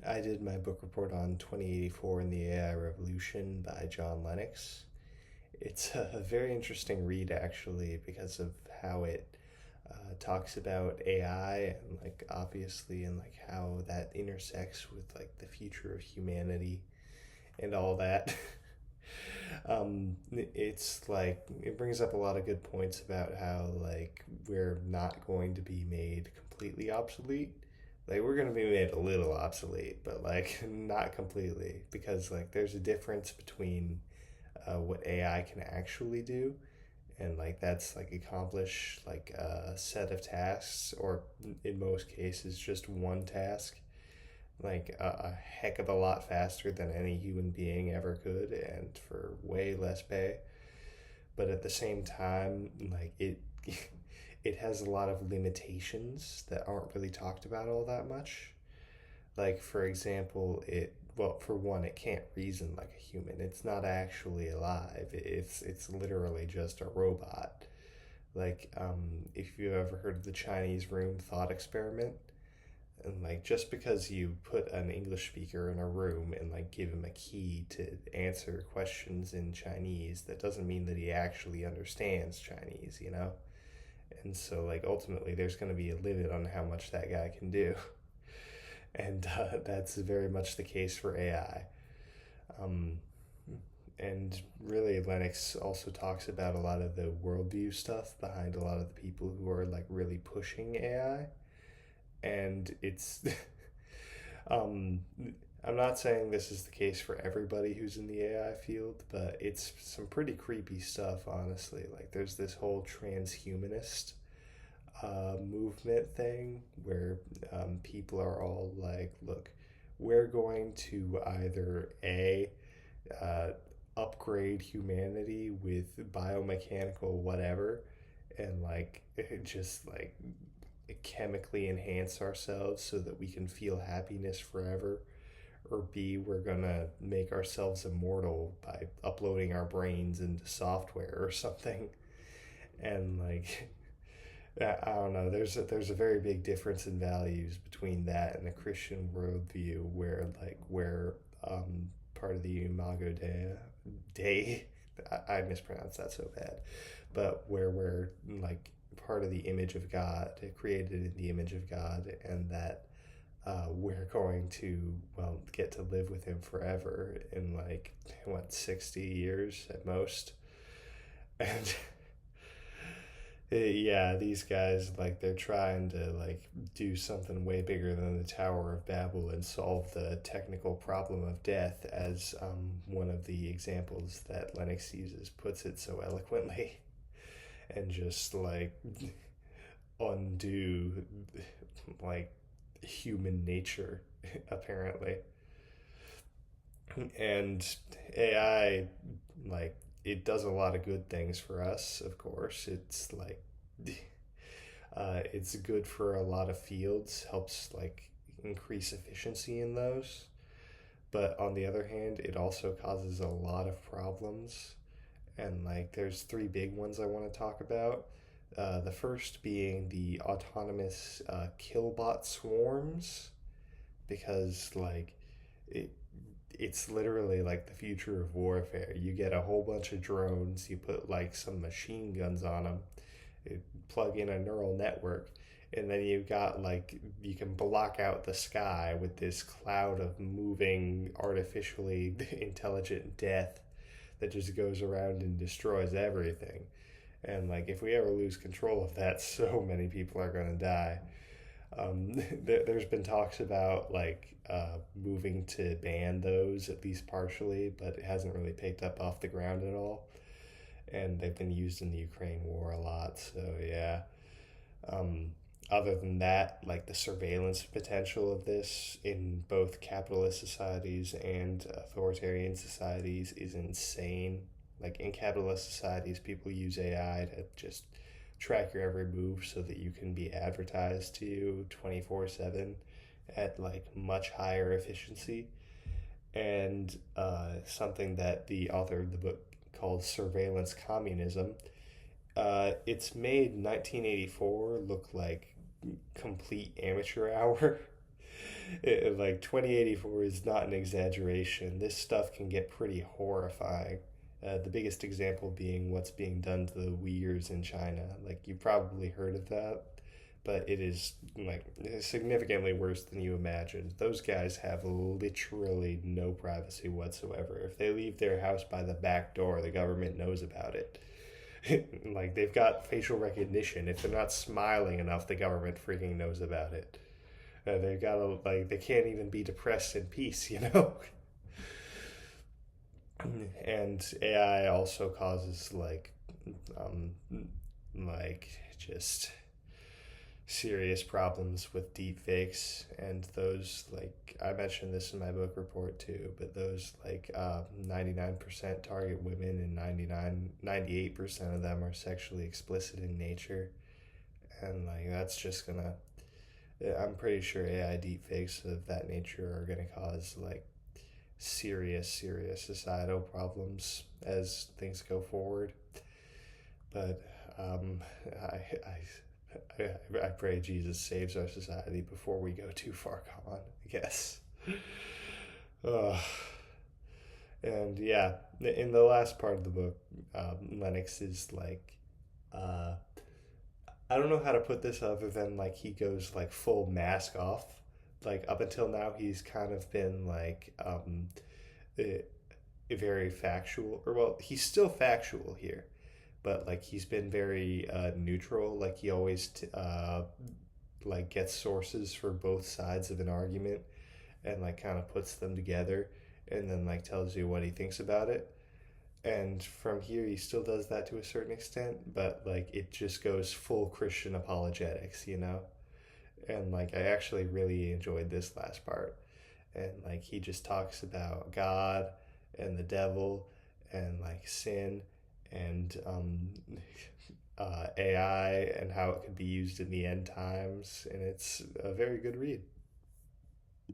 I did my book report on 2084 and the AI Revolution by John Lennox. It's a very interesting read, actually, because of how it talks about AI and, like, obviously, and, like, how that intersects with, like, the future of humanity and all that. It's like, it brings up a lot of good points about how, like, we're not going to be made completely obsolete. Like, we're going to be made a little obsolete, but, like, not completely, because, like, there's a difference between what AI can actually do, and, like, that's, like, accomplish, like, a set of tasks, or in most cases just one task, like a heck of a lot faster than any human being ever could, and for way less pay. But at the same time, like, it has a lot of limitations that aren't really talked about all that much. Like, for example, for one, it can't reason like a human. It's not actually alive. It's literally just a robot. Like, if you've ever heard of the Chinese room thought experiment, and, like, just because you put an English speaker in a room and, like, give him a key to answer questions in Chinese, that doesn't mean that he actually understands Chinese, you know? And so, like, ultimately there's going to be a limit on how much that guy can do. And that's very much the case for AI. Um, and really, Lennox also talks about a lot of the worldview stuff behind a lot of the people who are, like, really pushing AI. And it's um, I'm not saying this is the case for everybody who's in the AI field, but it's some pretty creepy stuff, honestly. Like, there's this whole transhumanist movement thing where people are all like, look, we're going to either uh, upgrade humanity with biomechanical whatever, and, like, just, like, chemically enhance ourselves so that we can feel happiness forever, or B, we're gonna make ourselves immortal by uploading our brains into software or something. And, like, I don't know. There's a very big difference in values between that and a Christian worldview, where part of the Imago Dei, I mispronounced that so bad, but where we're, like, part of the image of God, created in the image of God, and that we're going to, well, get to live with Him forever in, like, what, 60 years at most. And yeah, these guys, like, they're trying to, like, do something way bigger than the Tower of Babel and solve the technical problem of death, as one of the examples that Lennox uses puts it so eloquently, and just, like, undo, like, human nature, apparently. And AI, like, it does a lot of good things for us, of course. It's like, it's good for a lot of fields, helps, like, increase efficiency in those. But on the other hand, it also causes a lot of problems. And, like, there's three big ones I want to talk about. The first being the autonomous killbot swarms, because, like, it it's literally like the future of warfare. You get a whole bunch of drones, you put, like, some machine guns on them, you plug in a neural network, and then you've got, like, you can block out the sky with this cloud of moving, artificially intelligent death that just goes around and destroys everything. And, like, if we ever lose control of that, so many people are going to die. There's been talks about, like, moving to ban those, at least partially, but it hasn't really picked up off the ground at all. And they've been used in the Ukraine war a lot, so yeah. Um, Other than that, like, the surveillance potential of this in both capitalist societies and authoritarian societies is insane. Like, in capitalist societies, people use AI to just track your every move so that you can be advertised to 24/7 at, like, much higher efficiency. And something that the author of the book called Surveillance Communism, it's made 1984 look like complete amateur hour. Like 2084 is not an exaggeration. This stuff can get pretty horrifying. The biggest example being what's being done to the Uyghurs in China. Like, you've probably heard of that, but it is like significantly worse than you imagined. Those guys have literally no privacy whatsoever. If they leave their house by the back door, the government knows about it. Like, they've got facial recognition. If they're not smiling enough, the government freaking knows about it. They've got to, like, they can't even be depressed in peace, you know? And AI also causes, um, like, just serious problems with deep fakes and those, like, I mentioned this in my book report too, but those, 99% target women, and 98% of them are sexually explicit in nature. And like, that's just gonna, I'm pretty sure AI deepfakes of that nature are going to cause like serious societal problems as things go forward. But um, I, I pray Jesus saves our society before we go too far gone, I guess. Uh, and yeah, in the last part of the book, Lennox is like, uh, I don't know how to put this other than like he goes like full mask off. Like, up until now, he's kind of been like eh, very factual, or well, he's still factual here, but like he's been very neutral. Like, he always like gets sources for both sides of an argument and like kind of puts them together and then like tells you what he thinks about it. And from here, he still does that to a certain extent, but like it just goes full Christian apologetics, you know? And like I actually really enjoyed this last part. And like he just talks about God and the devil and like sin and AI and how it could be used in the end times. And it's a very good read.